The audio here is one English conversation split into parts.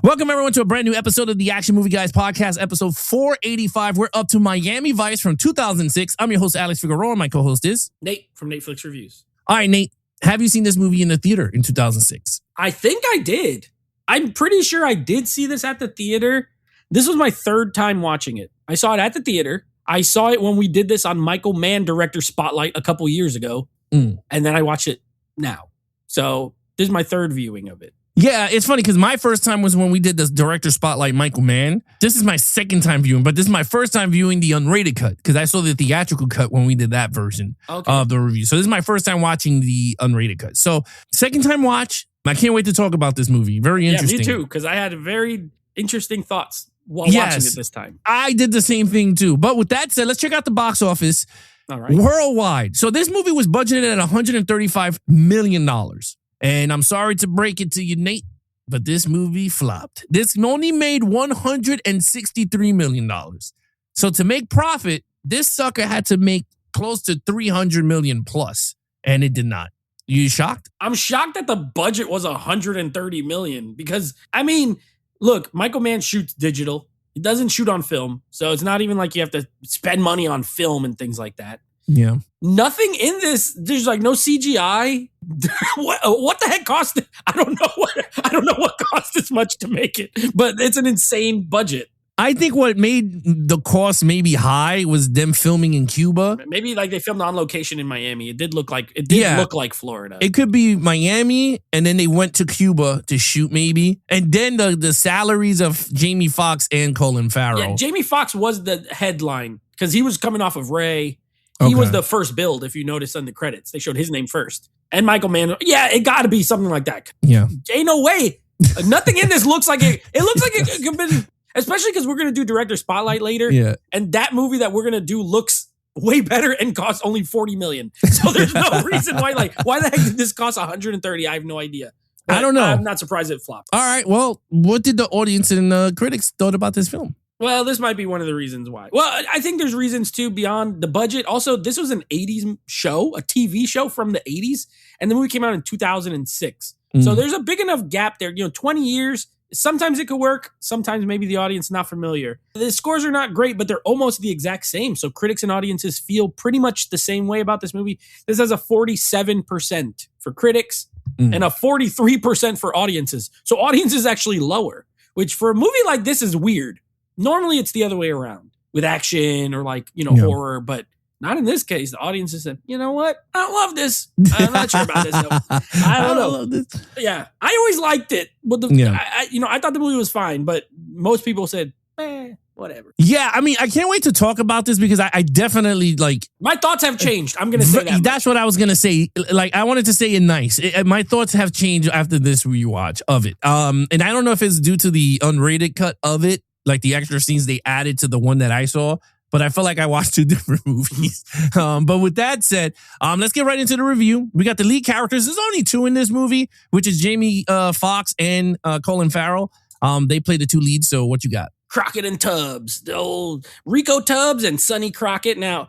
Welcome, everyone, to a brand new episode of the Action Movie Guys podcast, episode 485. We're up to Miami Vice from 2006. I'm your host, Alex Figueroa, and my co-host is Nate from Netflix Reviews. All right, Nate, have you seen this movie in the theater in 2006? I think I did. I'm pretty sure I did see this at the theater. This was my third time watching it. I saw it at the theater. I saw it when we did this on Michael Mann Director Spotlight a couple years ago. And then I watch it now. So this is my third viewing of it. Yeah, it's funny because my first time was when we did this Director Spotlight, Michael Mann. This is my second time viewing, but this is my first time viewing the unrated cut because I saw the theatrical cut when we did that version of the review. So this is my first time watching the unrated cut. So second time watch. I can't wait to talk about this movie. Very interesting. Yeah, me too, because I had very interesting thoughts while watching it this time. I did the same thing too. But with that said, let's check out the box office. All right. Worldwide. So this movie was budgeted at $135 million. And I'm sorry to break it to you, Nate, but this movie flopped. This only made $163 million. So to make profit, this sucker had to make close to $300 million plus, and it did not. You shocked? I'm shocked that the budget was $130 million because, I mean, look, Michael Mann shoots digital. He doesn't shoot on film, so it's not even like you have to spend money on film and things like that. Yeah. Nothing in this. There's like no CGI. What the heck cost it? I don't know what cost this much to make it, but it's an insane budget. I think what made the cost maybe high was them filming in Cuba. Maybe like they filmed on location in Miami. It did look like Florida. It could be Miami, and then they went to Cuba to shoot maybe. And then the salaries of Jamie Foxx and Colin Farrell. Yeah, Jamie Foxx was the headline because he was coming off of Ray. He was the first build, if you notice on the credits. They showed his name first. And Michael Mann. Yeah, it got to be something like that. Yeah. Ain't no way. Nothing in this looks like it. It looks like it could have been, especially because we're going to do Director Spotlight later. Yeah. And that movie that we're going to do looks way better and costs only $40 million. So there's no reason why the heck did this cost $130? I have no idea. But I don't know. I'm not surprised it flopped. All right. Well, what did the audience and critics thought about this film? Well, this might be one of the reasons why. Well, I think there's reasons too beyond the budget. Also, this was an 80s show, a TV show from the 80s, and the movie came out in 2006. So there's a big enough gap there. 20 years. Sometimes it could work. Sometimes maybe the audience not familiar. The scores are not great, but they're almost the exact same. So critics and audiences feel pretty much the same way about this movie. This has a 47% for critics and a 43% for audiences. So audiences actually lower, which for a movie like this is weird. Normally it's the other way around with action or horror, but not in this case. The audience said, you know what? I don't love this. I'm not sure about this. I don't know. Love this. Yeah. I always liked it. But I thought the movie was fine, but most people said, whatever. Yeah. I mean, I can't wait to talk about this because I definitely my thoughts have changed. I'm going to say that. That's what I was going to say. I wanted to say it nice. My thoughts have changed after this rewatch of it. And I don't know if it's due to the unrated cut of it, like the extra scenes they added to the one that I saw, but I felt like I watched two different movies. But with that said, let's get right into the review. We got the lead characters. There's only two in this movie, which is Jamie Foxx and Colin Farrell. They play the two leads. So what you got? Crockett and Tubbs, the old Rico Tubbs and Sonny Crockett. Now,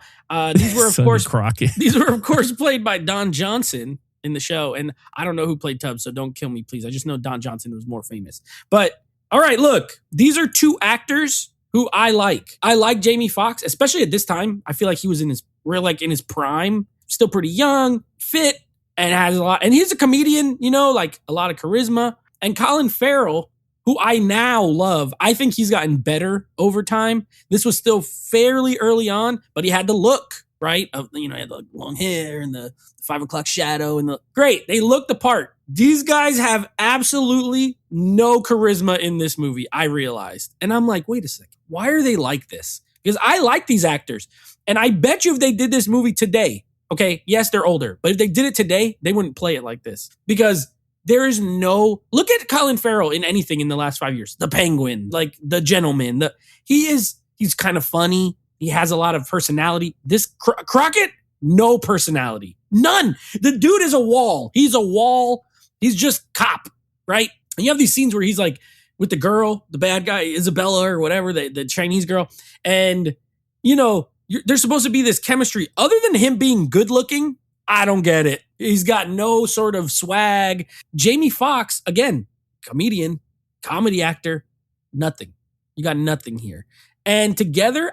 these were of course played by Don Johnson in the show, and I don't know who played Tubbs, so don't kill me, please. I just know Don Johnson was more famous, but. All right, look, these are two actors who I like. I like Jamie Foxx, especially at this time. I feel like he was in his prime, still pretty young, fit, and has a lot. And he's a comedian, like a lot of charisma. And Colin Farrell, who I now love, I think he's gotten better over time. This was still fairly early on, but he had the look, right? He had the long hair and the 5 o'clock shadow and great. They looked the part. These guys have absolutely no charisma in this movie, I realized. And I'm like, wait a second. Why are they like this? Because I like these actors. And I bet you if they did this movie today, okay, yes, they're older. But if they did it today, they wouldn't play it like this. Because there is no... Look at Colin Farrell in anything in the last 5 years. The Penguin, like The Gentleman. He's kind of funny. He has a lot of personality. This Crockett, no personality. None. The dude is a wall. He's a wall. He's just cop, right? And you have these scenes where he's like with the girl, the bad guy, Isabella or whatever, the Chinese girl. And, there's supposed to be this chemistry. Other than him being good looking, I don't get it. He's got no sort of swag. Jamie Foxx, again, comedian, comedy actor, nothing. You got nothing here. And together,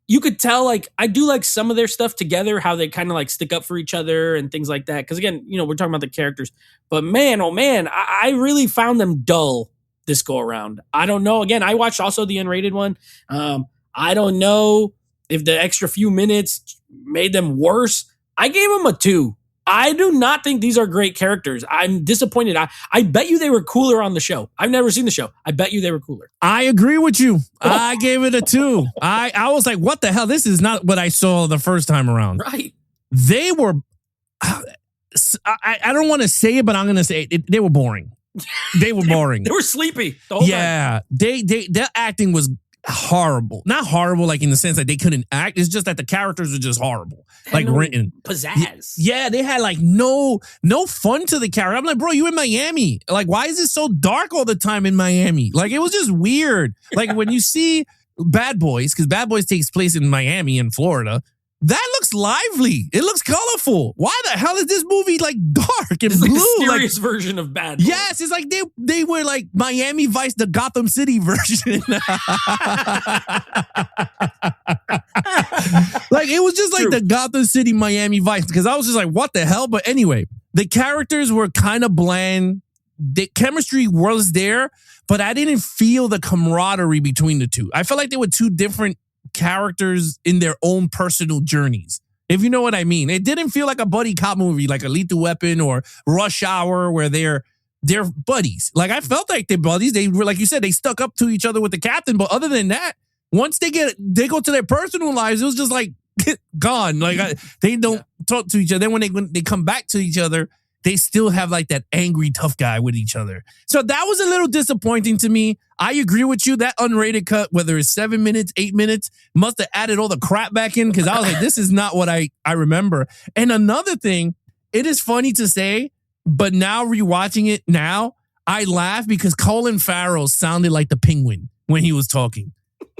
you could tell, like, I do like some of their stuff together, how they kind of like stick up for each other and things like that. Because again, we're talking about the characters. But man, oh man, I really found them dull this go around. I don't know. Again, I watched also the unrated one. I don't know if the extra few minutes made them worse. I gave them a 2. I do not think these are great characters. I'm disappointed. I bet you they were cooler on the show. I've never seen the show. I bet you they were cooler. I agree with you. I gave it a 2. I was like, what the hell? This is not what I saw the first time around. Right. They were, I don't want to say it, but I'm going to say it. They were boring. They were boring. They were sleepy the whole time. Their acting was horrible. Not horrible like in the sense that they couldn't act. It's just that the characters were just horrible. Like no written. Pizzazz. Yeah, they had like no fun to the character. I'm like, bro, you in Miami. Like, why is it so dark all the time in Miami? Like, it was just weird. Like when you see Bad Boys, because Bad Boys takes place in Miami in Florida, that looks lively. It looks colorful. Why the hell is this movie like dark and blue? Like a serious version of Bad Boys. Yes, it's like they were like Miami Vice, the Gotham City version. Like it was just like the Gotham City Miami Vice, because I was just like, what the hell? But anyway, the characters were kind of bland. The chemistry was there, but I didn't feel the camaraderie between the two. I felt like they were two different characters in their own personal journeys, if you know what I mean. It didn't feel like a buddy cop movie like a Lethal Weapon or Rush Hour where they're buddies. Like I felt like they're buddies. They were, like you said, they stuck up to each other with the captain. But other than that, once they go to their personal lives, it was just like gone. Like they don't talk to each other. Then when they come back to each other, they still have like that angry tough guy with each other. So that was a little disappointing to me. I agree with you. That unrated cut, whether it's 7 minutes, 8 minutes, must have added all the crap back in, because I was like, this is not what I remember. And another thing, it is funny to say, but now rewatching it now, I laugh because Colin Farrell sounded like the Penguin when he was talking.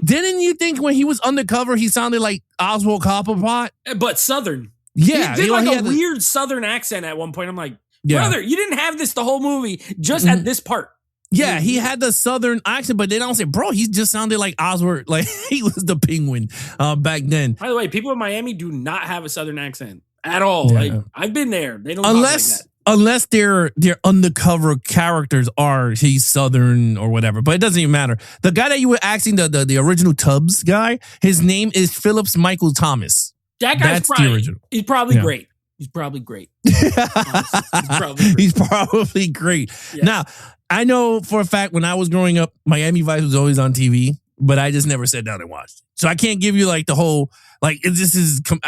Didn't you think when he was undercover, he sounded like Oswald Cobblepot? But Southern. Yeah. He did like a weird Southern accent at one point. I'm like, brother, you didn't have this the whole movie, just at this part. Yeah, he had the Southern accent, but they don't say, bro, he just sounded like Oswald, like he was the Penguin back then. By the way, people in Miami do not have a Southern accent at all. Yeah. Like I've been there. They don't talk like that. Unless their undercover characters are he's Southern or whatever, but it doesn't even matter. The guy that you were asking, the original Tubbs guy, his name is Phillips Michael Thomas. That guy's the original. He's probably great. He's probably great. He's probably great. Yeah. Now, I know for a fact when I was growing up, Miami Vice was always on TV, but I just never sat down and watched it. So I can't give you like the whole, like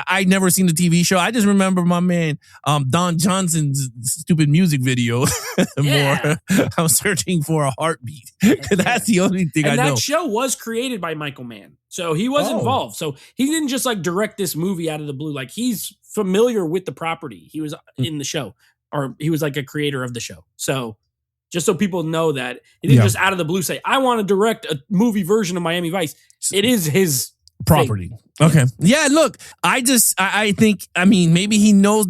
I never seen the TV show. I just remember my man, Don Johnson's stupid music video. More. I'm searching for a heartbeat. That's the only thing I know. And that show was created by Michael Mann. So he was involved. So he didn't just like direct this movie out of the blue. Like he's familiar with the property. He was in the show, or he was like a creator of the show. So just so people know that he didn't just out of the blue say, I want to direct a movie version of Miami Vice. It is his property. Thing. Okay. Yeah, look, I think, I mean, maybe he knows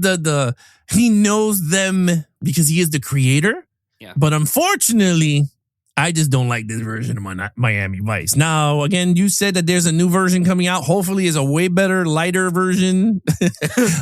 he knows them because he is the creator. Yeah. But unfortunately, I just don't like this version of Miami Vice. Now, again, you said that there's a new version coming out. Hopefully it's a way better, lighter version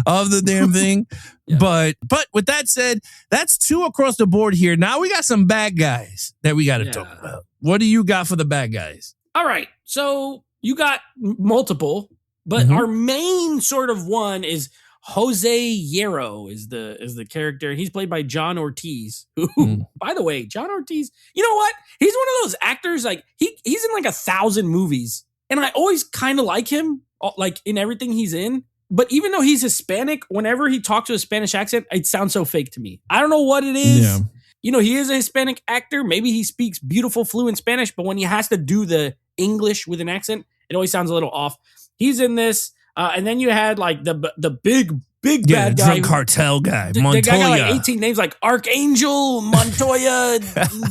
of the damn thing. Yeah. But with that said, that's 2 across the board here. Now we got some bad guys that we got to talk about. What do you got for the bad guys? All right. So you got multiple, but our main sort of one is Jose Hierro is the character. He's played by John Ortiz, who, by the way, John Ortiz, you know what? He's one of those actors, like he's in like 1,000 movies. And I always kind of like him, like in everything he's in. But even though he's Hispanic, whenever he talks with a Spanish accent, it sounds so fake to me. I don't know what it is. Yeah. You know, he is a Hispanic actor. Maybe he speaks beautiful, fluent Spanish, but when he has to do the English with an accent, it always sounds a little off. He's in this. And then you had like the big bad guy. Drug cartel guy. The guy got like 18 names like Archangel, Montoya,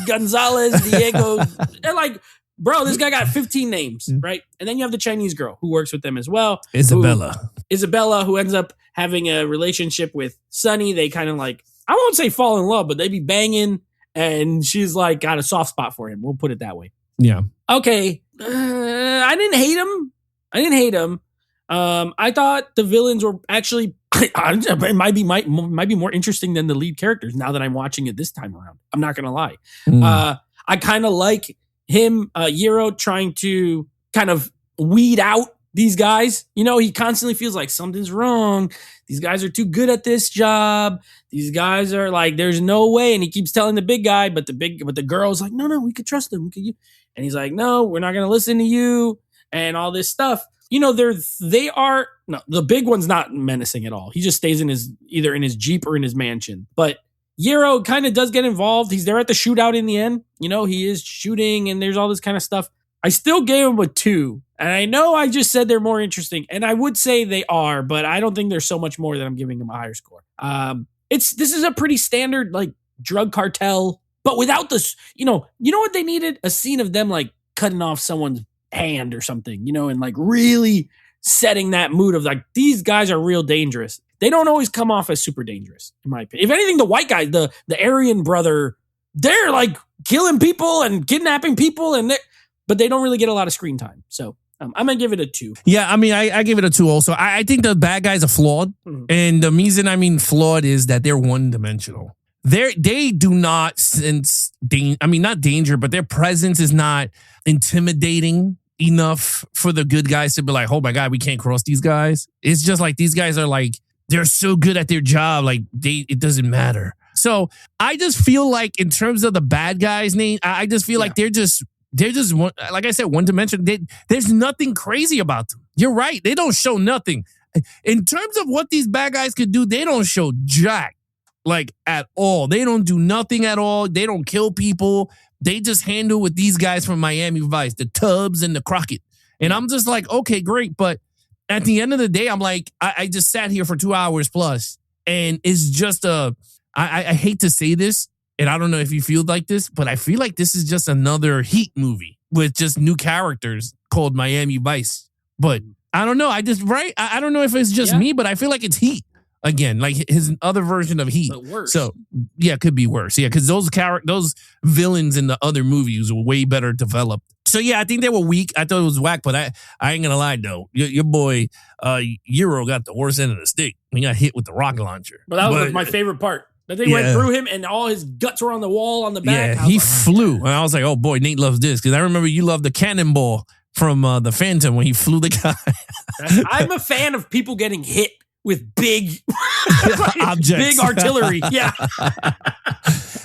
Gonzalez, Diego. They're like, bro, this guy got 15 names, right? And then you have the Chinese girl who works with them as well. Isabella, who ends up having a relationship with Sonny. They kind of like, I won't say fall in love, but they be banging. And she's like, got a soft spot for him. We'll put it that way. Yeah. Okay. I didn't hate him. I thought the villains were actually, it might be more interesting than the lead characters now that I'm watching it this time around. I'm not going to lie. I kind of like him, Yero, trying to kind of weed out these guys. You know, he constantly feels like something's wrong. These guys are too good at this job. These guys are like, there's no way. And he keeps telling the big guy, but the girl's like, no, we could trust him. And he's like, no, we're not going to listen to you and all this stuff. You know, the big one's not menacing at all. He just stays either in his Jeep or in his mansion. But Yero kind of does get involved. He's there at the shootout in the end. You know, he is shooting and there's all this kind of stuff. I still gave him a 2. And I know I just said they're more interesting. And I would say they are, but I don't think there's so much more that I'm giving them a higher score. This is a pretty standard like drug cartel, but without this, you know what they needed? A scene of them like cutting off someone's hand or something, you know, and like really setting that mood of like, these guys are real dangerous. They don't always come off as super dangerous, in my opinion. If anything, the white guy, the Aryan brother, they're like killing people and kidnapping people, but they don't really get a lot of screen time. So I'm going to give it a 2. Yeah, I mean, I give it a 2 also. I think the bad guys are flawed. Mm-hmm. And the reason I mean flawed is that they're one-dimensional. They do not sense, not danger, but their presence is not intimidating enough for the good guys to be like, oh my God, we can't cross these guys. It's just like these guys are like, they're so good at their job, like it doesn't matter. So I just feel like in terms of the bad guys' name, I just feel like they're just one, like I said, one dimension. There's nothing crazy about them. You're right. They don't show nothing. In terms of what these bad guys could do, they don't show jack, like at all. They don't do nothing at all. They don't kill people. They just handle with these guys from Miami Vice, the Tubbs and the Crockett. And I'm just like, okay, great. But at the end of the day, I'm like, I just sat here for 2 hours plus. And it's just I hate to say this, and I don't know if you feel like this, but I feel like this is just another Heat movie with just new characters called Miami Vice. But I don't know. I don't know if it's just me, but I feel like it's Heat again, like his other version of Heat. But worse. So yeah, it could be worse. Yeah, because those villains in the other movies were way better developed. So yeah, I think they were weak. I thought it was whack, but I ain't gonna lie though. Your boy Yero got the worst end of the stick. He got hit with the rocket launcher. But that was my favorite part. That they went through him and all his guts were on the wall on the back. Yeah, he flew. And I was like, oh boy, Nate loves this. Because I remember you loved the cannonball from the Phantom when he flew the guy. I'm a fan of people getting hit with big objects. Big artillery. Yeah. I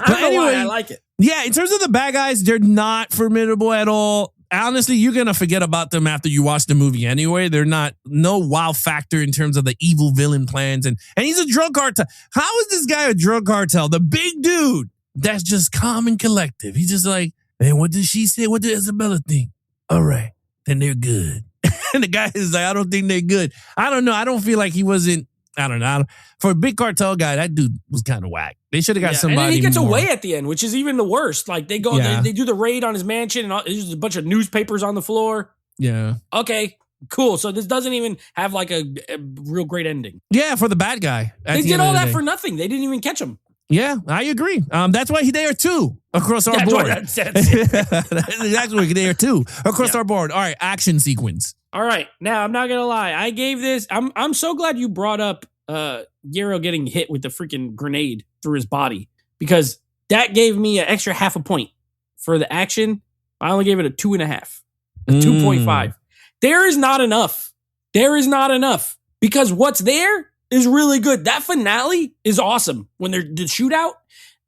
don't know why I like it. Yeah, in terms of the bad guys, they're not formidable at all. Honestly, you're going to forget about them after you watch the movie anyway. They're no wow factor in terms of the evil villain plans. And he's a drug cartel. How is this guy a drug cartel? The big dude that's just calm and collective. He's just like, hey, what did she say? What did Isabella think? All right, then they're good. And the guy is like, I don't think they're good. I don't know. I don't feel like he wasn't. I don't know. For a big cartel guy, that dude was kind of whack. They should have got somebody. And then he gets more away at the end, which is even the worst. Like they go, they do the raid on his mansion, and there's a bunch of newspapers on the floor. Yeah. Okay. Cool. So this doesn't even have like a real great ending. Yeah, for the bad guy. They did all that for nothing. They didn't even catch him. Yeah, I agree. That's why they are 2 across our board. That's why they are 2 across our board. All right, action sequence. All right. Now, I'm not going to lie. I gave this, I'm so glad you brought up Yero getting hit with the freaking grenade through his body, because that gave me an extra half a point for the action. I only gave it a 2.5, a 2.5. There is not enough. There is not enough, because what's there is really good. That finale is awesome. When they're the shootout,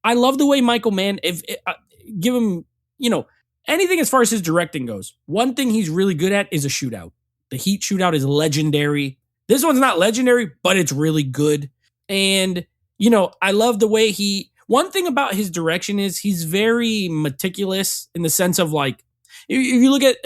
I love the way Michael Mann, give him, anything as far as his directing goes. One thing he's really good at is a shootout. The Heat shootout is legendary. This one's not legendary, but it's really good. And, I love the way one thing about his direction is he's very meticulous in the sense of like, if you look at,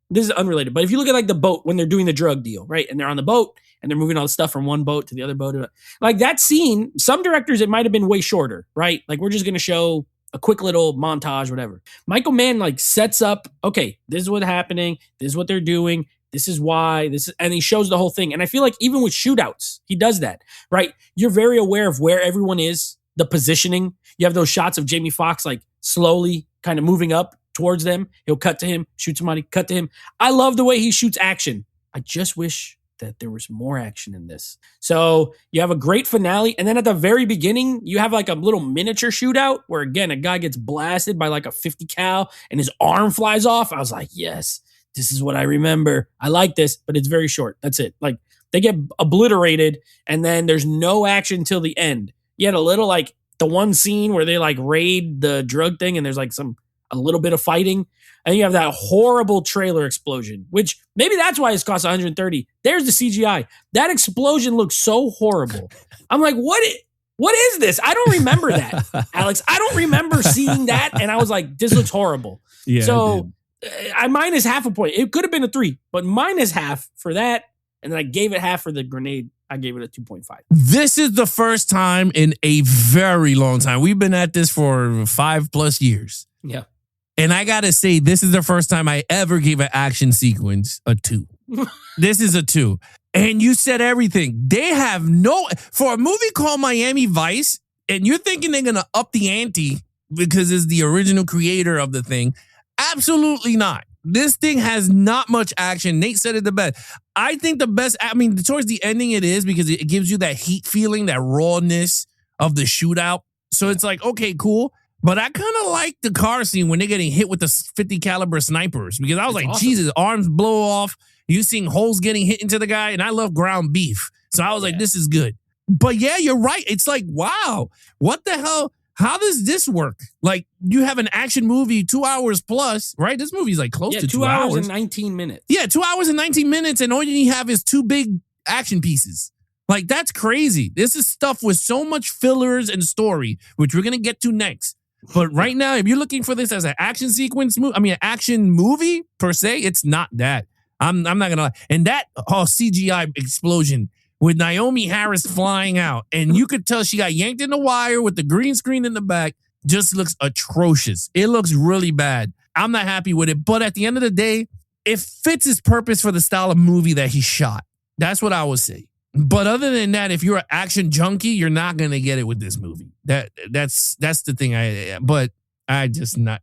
this is unrelated, but if you look at like the boat when they're doing the drug deal, right? And they're on the boat and they're moving all the stuff from one boat to the other boat. Like that scene, some directors, it might have been way shorter, right? Like we're just going to show a quick little montage, whatever. Michael Mann like sets up, okay, this is what's happening. This is what they're doing. This is why, and he shows the whole thing. And I feel like even with shootouts, he does that, right? You're very aware of where everyone is the positioning. You have those shots of Jamie Foxx like slowly kind of moving up towards them. He'll cut to him, shoot somebody, cut to him. I love the way he shoots action. I just wish that there was more action in this. So you have a great finale. And then at the very beginning, you have like a little miniature shootout where, again, a guy gets blasted by like a 50 cal and his arm flies off. I was like, yes, this is what I remember. I like this, but it's very short. That's it. Like they get obliterated and then there's no action till the end. You had a little like the one scene where they like raid the drug thing and there's like a little bit of fighting. And you have that horrible trailer explosion, which maybe that's why it's cost 130. There's the CGI. That explosion looks so horrible. I'm like, what is this? I don't remember that, Alex. I don't remember seeing that. And I was like, this looks horrible. Yeah, so I minus half a point. It could have been a 3, but minus half for that. And then I gave it half for the grenade. I gave it a 2.5. This is the first time in a very long time. We've been at this for 5+ years. Yeah. And I got to say, this is the first time I ever gave an action sequence a 2. This is a 2. And you said everything. They have for a movie called Miami Vice, and you're thinking they're going to up the ante because it's the original creator of the thing. Absolutely not. This thing has not much action. Nate said it the best. I think the best, towards the ending it is because it gives you that heat feeling, that rawness of the shootout. So it's like, okay, cool. But I kind of like the car scene when they're getting hit with the 50 caliber snipers because I was like, awesome. Jesus, arms blow off. You seeing holes getting hit into the guy. And I love ground beef. So I was like, this is good. But yeah, you're right. It's like, wow, what the hell? How does this work? Like you have an action movie, 2 hours plus, right? This movie's like close to 2 hours. 2 hours and 19 minutes. Yeah, 2 hours and 19 minutes. And all you have is 2 big action pieces. Like that's crazy. This is stuff with so much fillers and story, which we're going to get to next. But right now, if you're looking for this as an action sequence movie, an action movie per se, it's not that. I'm not going to lie. And that CGI explosion with Naomi Harris flying out, and you could tell she got yanked in the wire with the green screen in the back, just looks atrocious. It looks really bad. I'm not happy with it. But at the end of the day, it fits his purpose for the style of movie that he shot. That's what I would say. But other than that, if you're an action junkie, you're not going to get it with this movie. That's the thing.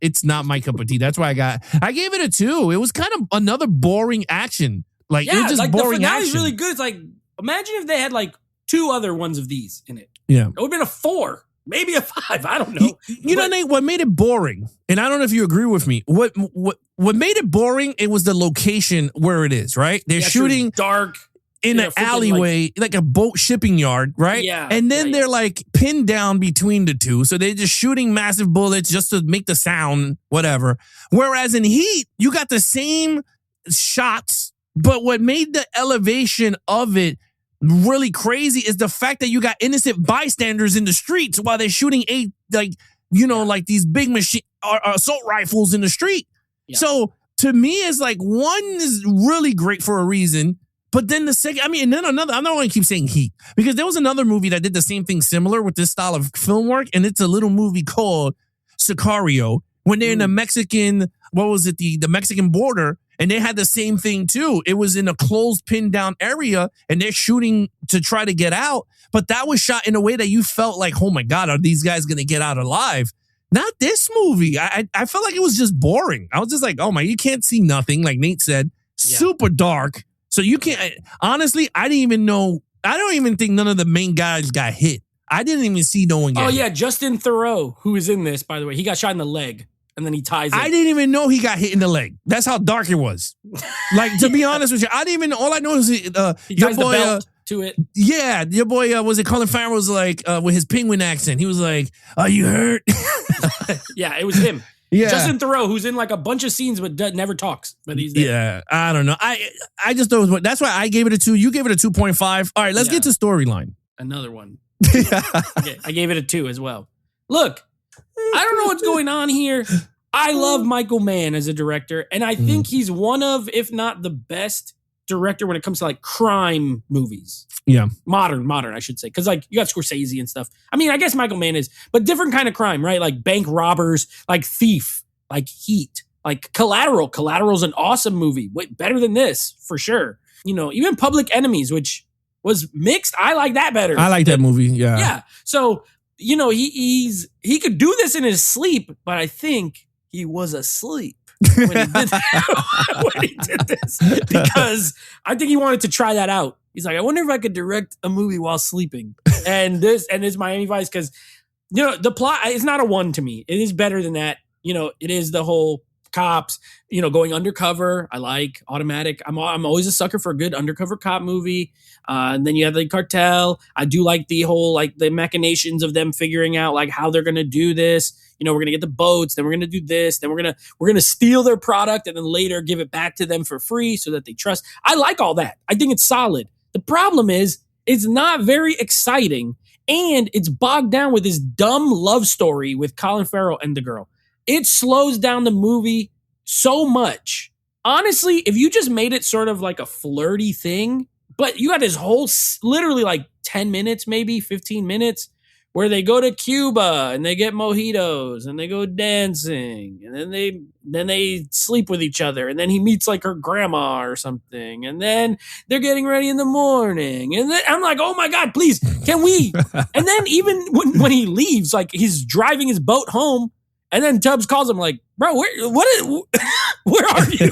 It's not my cup of tea. That's why I gave it a 2. It was kind of another boring action. Like, it was just like boring the action. finale's really good. It's like, imagine if they had like 2 other ones of these in it. Yeah. It would have been a 4, maybe a 5. I don't know. You know, Nate, what made it boring, and I don't know if you agree with me, what made it boring, it was the location where it is, right? They're shooting dark. In an alleyway, like a boat shipping yard, right? Yeah. And then they're like pinned down between the two. So they're just shooting massive bullets just to make the sound, whatever. Whereas in Heat, you got the same shots, but what made the elevation of it really crazy is the fact that you got innocent bystanders in the streets while they're shooting like these big assault rifles in the street. Yeah. So to me, it's like one is really great for a reason. But then the second, and then another, I'm not going to keep saying Heat, because there was another movie that did the same thing similar with this style of film work, and it's a little movie called Sicario, when they're in the Mexican, the Mexican border, and they had the same thing too. It was in a closed, pinned down area, and they're shooting to try to get out, but that was shot in a way that you felt like, oh my God, are these guys going to get out alive? Not this movie. I felt like it was just boring. I was just like, oh my, you can't see nothing, like Nate said, super dark. So you can't, honestly, I don't even think none of the main guys got hit. I didn't even see no one get hit. Oh, yeah, Justin Theroux, who is in this, by the way, he got shot in the leg, and then he ties it. I didn't even know he got hit in the leg. That's how dark it was. Like, to be honest with you, I didn't even know. All I know is he ties the belt to it. Yeah, your boy, Colin Farrell was like, with his penguin accent, he was like, are you hurt? Yeah, it was him. Yeah. Justin Theroux, who's in like a bunch of scenes but never talks, but he's there. Yeah, I don't know. I just thought that's why I gave it a 2. You gave it a 2.5. All right, let's get to storyline. Another one. Okay, I gave it a 2 as well. Look, I don't know what's going on here. I love Michael Mann as a director, and I think he's one of, if not the best director when it comes to like crime movies. Yeah. Modern, I should say. Because like you got Scorsese and stuff. I mean, I guess Michael Mann is, but different kind of crime, right? Like bank robbers, like Thief, like Heat, like Collateral. Collateral's an awesome movie. Better than this, for sure. You know, even Public Enemies, which was mixed. I like that better. I like that movie, yeah. Yeah. So you know, he could do this in his sleep, but I think he was asleep when he did when he did this, because I think he wanted to try that out. He's like, I wonder if I could direct a movie while sleeping. And this Miami Vice, because, you know, the plot is not a 1 to me. It is better than that. You know, it is the whole cops, you know, going undercover. I like automatic. I'm always a sucker for a good undercover cop movie. And then you have the cartel. I do like the whole, like, the machinations of them figuring out like how they're going to do this. You know, we're going to get the boats, then we're going to do this, then we're going to steal their product and then later give it back to them for free so that they trust. I like all that. I think it's solid. The problem is it's not very exciting, and it's bogged down with this dumb love story with Colin Farrell and the girl. It slows down the movie so much. Honestly, if you just made it sort of like a flirty thing, but you got this whole literally like 10 minutes, maybe 15 minutes, where they go to Cuba and they get mojitos and they go dancing and then they sleep with each other, and then he meets like her grandma or something, and then they're getting ready in the morning, and then I'm like, oh my God, please, can we? And then even when he leaves, like he's driving his boat home, and then Tubbs calls him like, bro, where are you?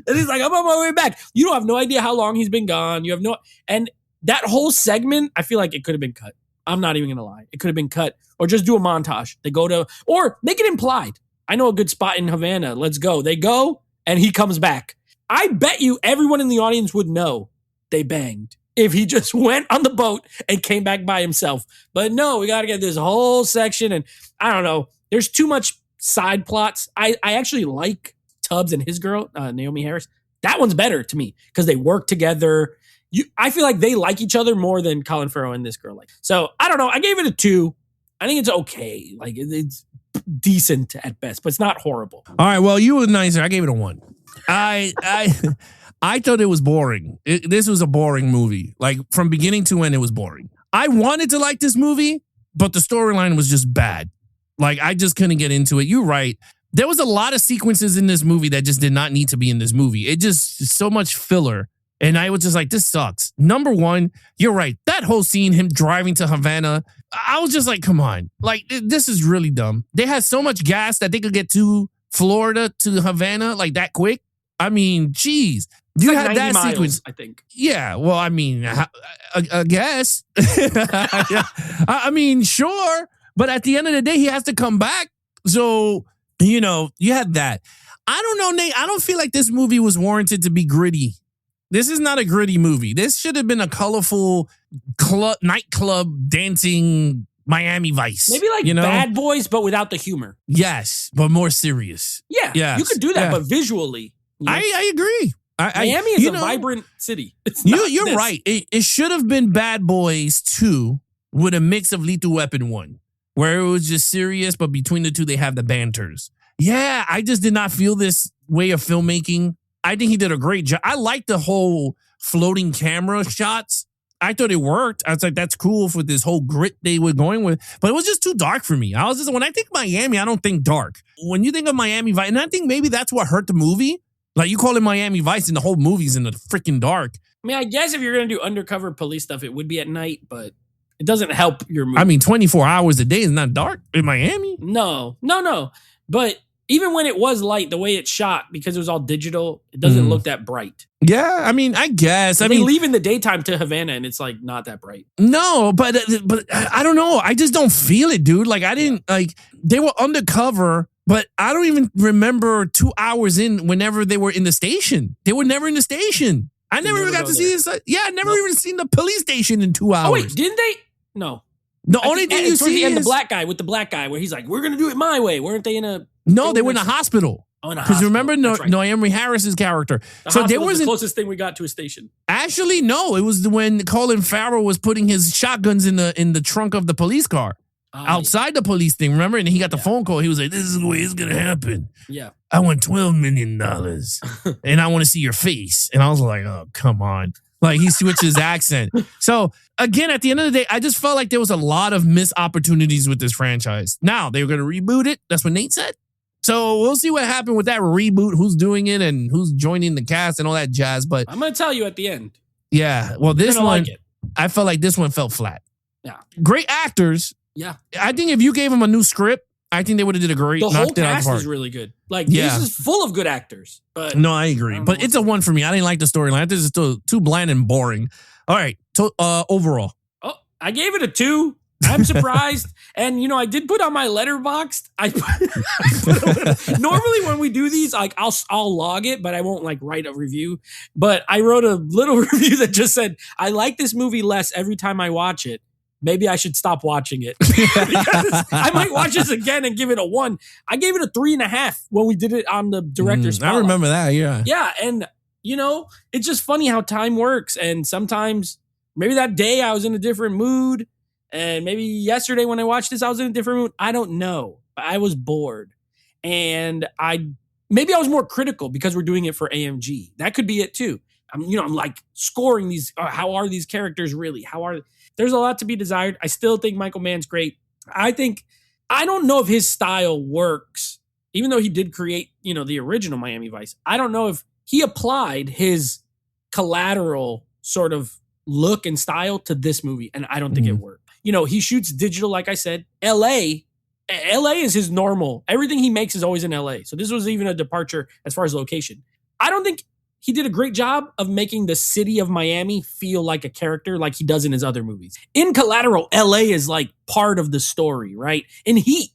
And he's like, I'm on my way back. You don't have no idea how long he's been gone. You have no, and that whole segment, I feel like it could have been cut. I'm not even going to lie. It could have been cut, or just do a montage. They go to, or make it implied. I know a good spot in Havana. Let's go. They go and he comes back. I bet you everyone in the audience would know they banged if he just went on the boat and came back by himself. But no, we got to get this whole section. And I don't know. There's too much side plots. I actually like Tubbs and his girl, Naomi Harris. That one's better to me because they work together. I feel like they like each other more than Colin Farrell and this girl like. So I don't know. I gave it a 2. I think it's okay. Like it's decent at best, but it's not horrible. All right. Well, you were nicer. I gave it a 1. I thought it was boring. This was a boring movie. Like from beginning to end, it was boring. I wanted to like this movie, but the storyline was just bad. Like I just couldn't get into it. You're right. There was a lot of sequences in this movie that just did not need to be in this movie. It just so much filler. And I was just like, this sucks. Number 1, you're right. That whole scene, him driving to Havana, I was just like, come on. Like, this is really dumb. They had so much gas that they could get to Florida to Havana like that quick. I mean, geez. You like had that miles, sequence. I think. Yeah. Well, I mean, I guess. I mean, sure. But at the end of the day, he has to come back. So, you know, you had that. I don't know, Nate. I don't feel like this movie was warranted to be gritty. This is not a gritty movie. This should have been a colorful nightclub dancing Miami Vice. Maybe like, you know? Bad Boys, but without the humor. Yes, but more serious. Yeah, yes, you could do that, but visually. You know? I agree. Miami is a vibrant city. You're right. It should have been Bad Boys 2 with a mix of Lethal Weapon 1, where it was just serious, but between the two, they have the banters. Yeah, I just did not feel this way of filmmaking. I think he did a great job. I like the whole floating camera shots. I thought it worked. I was like, that's cool for this whole grit they were going with. But it was just too dark for me. When I think Miami, I don't think dark. When you think of Miami Vice, and I think maybe that's what hurt the movie. Like you call it Miami Vice and the whole movie's in the freaking dark. I mean, I guess if you're going to do undercover police stuff, it would be at night, but it doesn't help your movie. I mean, 24 hours a day is not dark in Miami. No. But even when it was light, the way it's shot, because it was all digital, it doesn't look that bright. Yeah, I mean, I guess. They leave in the daytime to Havana, and it's like not that bright. No, but I don't know. I just don't feel it, dude. Like I didn't they were undercover, but I don't even remember 2 hours in whenever they were in the station. They were never in the station. I never even got to see this. Yeah, I never even seen the police station in 2 hours. Oh wait, didn't they? No. The only thing you see is the black guy where he's like, we're gonna do it my way. Weren't they in a? No, they were in a hospital. Oh, in a hospital. Because remember Naomi Harris's character. So there was the closest thing we got to a station. Actually, no. It was when Colin Farrell was putting his shotguns in the trunk of the police car outside the police thing. Remember? And he got the phone call. He was like, "This is the way it's gonna happen." Yeah. I want $12 million, and I want to see your face. And I was like, "Oh, come on!" Like he switched his accent. So again, at the end of the day, I just felt like there was a lot of missed opportunities with this franchise. Now they were going to reboot it. That's what Nate said. So we'll see what happened with that reboot, who's doing it and who's joining the cast and all that jazz. But I'm going to tell you at the end. Yeah. Well, this one, I felt like this one felt flat. Yeah. Great actors. Yeah. I think if you gave them a new script, I think they would have did a great. The whole cast is really good. Like this is full of good actors. But no, I agree. But it's a 1 for me. I didn't like the storyline. This is still too bland and boring. All right. Overall. Oh, I gave it a 2. I'm surprised. And, I did put on my Letterboxd. Normally when we do these, like I'll log it, but I won't like write a review. But I wrote a little review that just said, I like this movie less every time I watch it. Maybe I should stop watching it. Because I might watch this again and give it a 1. I gave it a 3.5 when we did it on the director's spotlight. I remember that, yeah. Yeah, and, it's just funny how time works. And sometimes, maybe that day I was in a different mood. And maybe yesterday when I watched this, I was in a different mood. I don't know. But I was bored. And maybe I was more critical because we're doing it for AMG. That could be it too. I'm like scoring these. How are these characters really? There's a lot to be desired. I still think Michael Mann's great. I don't know if his style works, even though he did create, the original Miami Vice. I don't know if he applied his Collateral sort of look and style to this movie. And I don't think it worked. He shoots digital, like I said. LA is his normal. Everything he makes is always in LA. So this was even a departure as far as location. I don't think he did a great job of making the city of Miami feel like a character like he does in his other movies. In Collateral, LA is like part of the story, right? In Heat,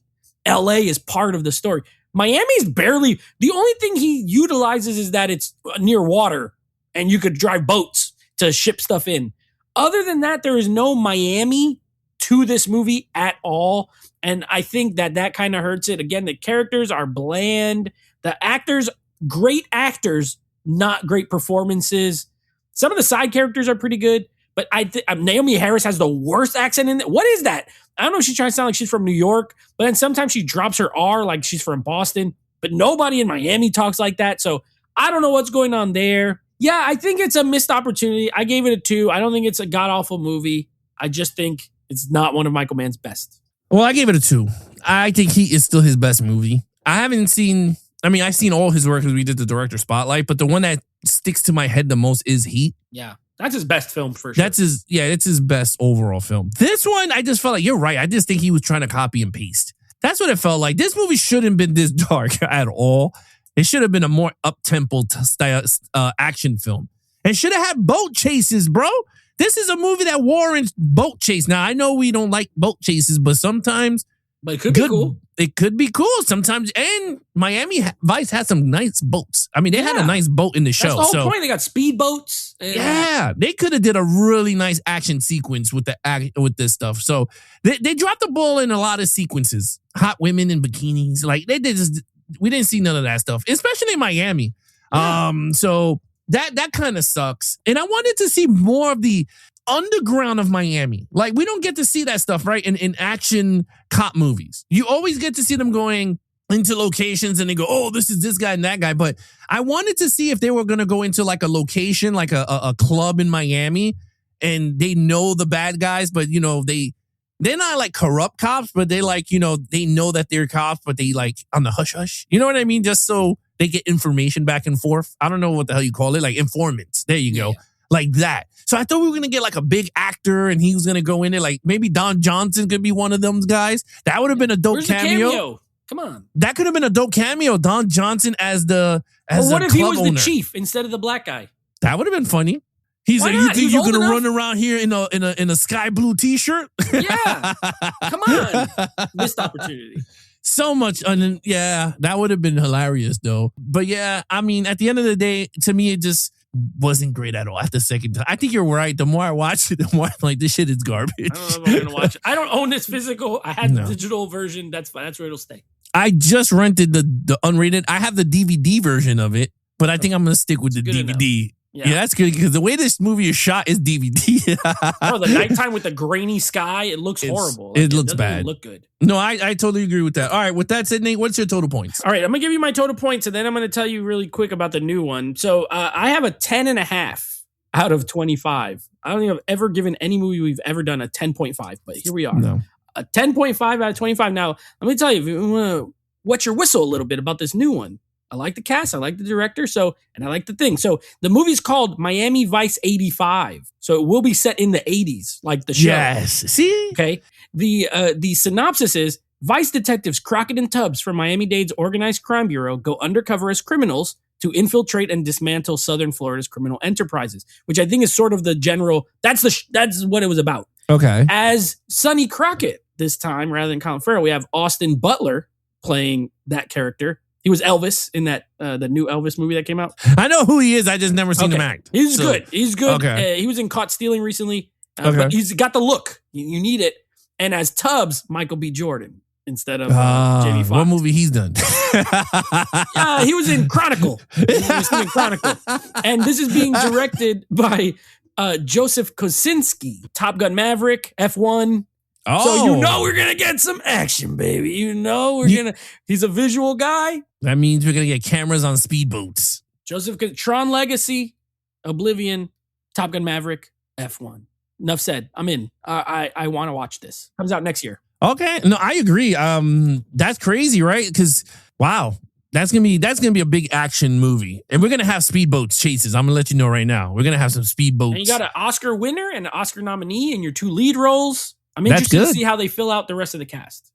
LA is part of the story. Miami's barely, the only thing he utilizes is that it's near water and you could drive boats to ship stuff in. Other than that, there is no Miami to this movie at all. And I think that kind of hurts it. Again, the characters are bland. The actors, great actors, not great performances. Some of the side characters are pretty good, but Naomi Harris has the worst accent in it. What is that? I don't know if she's trying to sound like she's from New York, but then sometimes she drops her R like she's from Boston, but nobody in Miami talks like that. So I don't know what's going on there. Yeah, I think it's a missed opportunity. I gave it a 2. I don't think it's a god-awful movie. I just think it's not one of Michael Mann's best. Well, I gave it a 2. I think Heat is still his best movie. I've seen all his work because we did the director spotlight, but the one that sticks to my head the most is Heat. Yeah, that's his best film for sure. It's his best overall film. This one, I just felt like, you're right. I just think he was trying to copy and paste. That's what it felt like. This movie shouldn't have been this dark at all. It should have been a more up-tempo style action film. It should have had boat chases, bro. This is a movie that warrants boat chase. Now, I know we don't like boat chases, but sometimes... But it could be cool. It could be cool sometimes. And Miami Vice has some nice boats. I mean, they had a nice boat in the show. That's the whole point. They got speedboats. Yeah, they could have did a really nice action sequence with this stuff. So they dropped the ball in a lot of sequences. Hot women in bikinis. Like, we didn't see none of that stuff, especially in Miami. Yeah. So that kind of sucks. And I wanted to see more of the underground of Miami. Like, we don't get to see that stuff, right? In action cop movies. You always get to see them going into locations and they go, oh, this is this guy and that guy. But I wanted to see if they were going to go into like a location, like a club in Miami, and they know the bad guys, but they're not like corrupt cops, but they like, they know that they're cops, but they like on the hush hush. You know what I mean? Just so they get information back and forth. I don't know what the hell you call it. Like informants. There you go. Like that. So I thought we were going to get like a big actor and he was going to go in there. Like maybe Don Johnson could be one of them guys. That would have been a dope cameo. Come on. That could have been a dope cameo. Don Johnson as the what if he was owner. The chief instead of the black guy? That would have been funny. He's Why like, not? you think you're gonna run around here in a sky blue t-shirt? Yeah. Come on. Missed opportunity. So much. Yeah, that would have been hilarious though. But yeah, I mean, at the end of the day, to me, it just wasn't great at all. At the second time, I think you're right. The more I watch it, the more I'm like, this shit is garbage. I don't know if I'm gonna watch it. I don't own this physical. I had the digital version. That's fine. That's where it'll stay. I just rented the unrated. I have the DVD version of it, but I think I'm gonna stick with the DVD. Enough. Yeah, that's good because the way this movie is shot is DVD. Bro, the nighttime with the grainy sky, it looks horrible. It looks bad. Even look good. No, I totally agree with that. All right, with that said, Nate, what's your total points? All right, I'm going to give you my total points, and then I'm going to tell you really quick about the new one. So I have a 10.5 out of 25. I don't think I've ever given any movie we've ever done a 10.5, but here we are. No. A 10.5 out of 25. Now, let me tell you, if you want to wet your whistle a little bit about this new one, I like the cast. I like the director. And I like the thing. So the movie's called Miami Vice 85. So it will be set in the 80s, like the show. Yes. See? Okay. The synopsis is Vice detectives Crockett and Tubbs from Miami-Dade's Organized Crime Bureau go undercover as criminals to infiltrate and dismantle Southern Florida's criminal enterprises, which I think is sort of the general. That's what it was about. Okay. As Sonny Crockett this time, rather than Colin Farrell, we have Austin Butler playing that character. He was Elvis in that the new Elvis movie that came out. I know who he is. I just never seen him act. He's good. He's good. Okay. He was in Caught Stealing recently. But he's got the look. You need it. And as Tubbs, Michael B. Jordan instead of Jamie Foxx. What movie he's done? He was in Chronicle. And this is being directed by Joseph Kosinski, Top Gun Maverick, F1. So we're going to get some action, baby. He's a visual guy. That means we're going to get cameras on speedboats. Tron Legacy, Oblivion, Top Gun Maverick, F1. Enough said. I'm in. I want to watch this. Comes out next year. Okay. No, I agree. That's crazy, right? Because, wow. That's gonna be a big action movie, and we're gonna have speedboats chases. I'm gonna let you know right now. We're gonna have some speedboats. And you got an Oscar winner and an Oscar nominee in your 2 lead roles. I'm interested to see how they fill out the rest of the cast.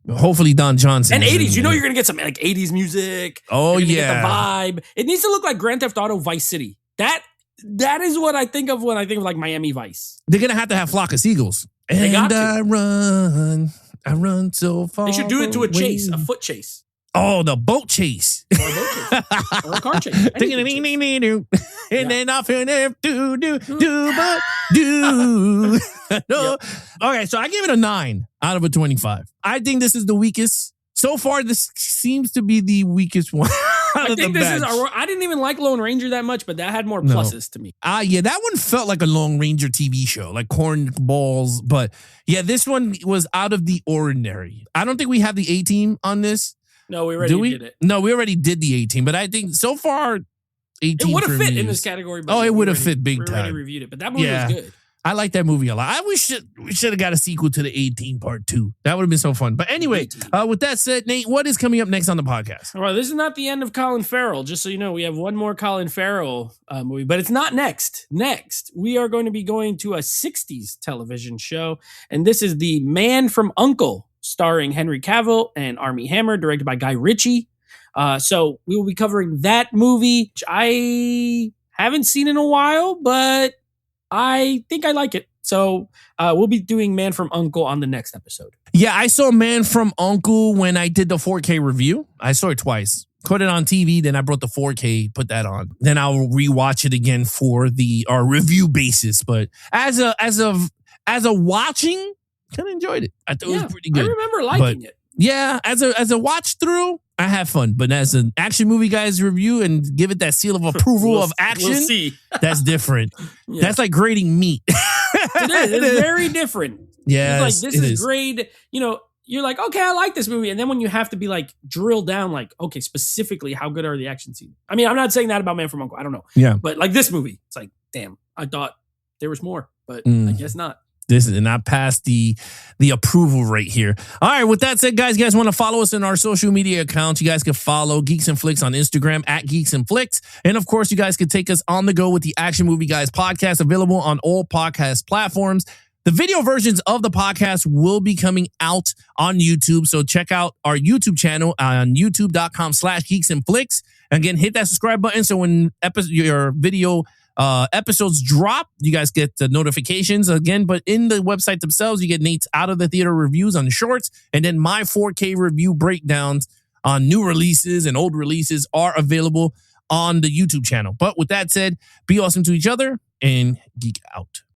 Hopefully Don Johnson. And 80s. You're going to get some like 80s music. Oh, yeah. Get the vibe. It needs to look like Grand Theft Auto Vice City. That is what I think of when I think of like Miami Vice. They're going to have Flock of Seagulls. And I run so far. They should do it to a foot chase. Oh, the boat chase. Or a boat chase. Or a car chase. And then I feel do. No. Okay, so I give it a 9 out of a 25. I think this is the weakest. So far, this seems to be the weakest one. I didn't even like Lone Ranger that much, but that had more pluses to me. Yeah, that one felt like a Lone Ranger TV show, like cornballs. But yeah, this one was out of the ordinary. I don't think we have the A-team on this. No, we already did it. No, we already did the 18, but I think so far, 18 it would have fit in this category. But it would have fit big time. We already reviewed it, but that movie was good. I like that movie a lot. We should have got a sequel to the 18 part 2. That would have been so fun. But anyway, with that said, Nate, what is coming up next on the podcast? All right, this is not the end of Colin Farrell. Just so you know, we have one more Colin Farrell movie, but it's not next. Next, we are going to be going to a 60s television show, and this is The Man from U.N.C.L.E., starring Henry Cavill and Armie Hammer, directed by Guy Ritchie. So we will be covering that movie, which I haven't seen in a while, but I think I like it. So we'll be doing Man from U.N.C.L.E. on the next episode. Yeah, I saw Man from U.N.C.L.E. when I did the 4K review. I saw it twice. Caught it on TV, then I brought the 4K, put that on. Then I'll rewatch it again for our review basis. But as a watching, kind of enjoyed it. I thought it was pretty good. I remember liking it. Yeah, as a watch through, I have fun. But as an action movie guys review and give it that seal of approval of action, we'll see. That's different. Yeah. That's like grading meat. It is. It's very different. Yeah, it's like this is grade. You're like, okay, I like this movie, and then when you have to be like drill down, like, okay, specifically, how good are the action scenes? I mean, I'm not saying that about Man from U.N.C.L.E. I don't know. Yeah, but like this movie, it's like, damn, I thought there was more, but I guess not. This is not past the approval rate here. All right, with that said, guys, you guys want to follow us in our social media accounts, you guys can follow Geeks and Flicks on Instagram at Geeks and Flicks. And of course, you guys can take us on the go with the Action Movie Guys podcast, available on all podcast platforms. The video versions of the podcast will be coming out on YouTube. So check out our YouTube channel on youtube.com/Geeks and Flicks. Again, hit that subscribe button so when your video episodes drop, you guys get the notifications again. But in the website themselves, you get Nate's Out of the Theater reviews on the shorts, and then my 4K review breakdowns on new releases and old releases are available on the YouTube channel. But with that said, be awesome to each other and geek out.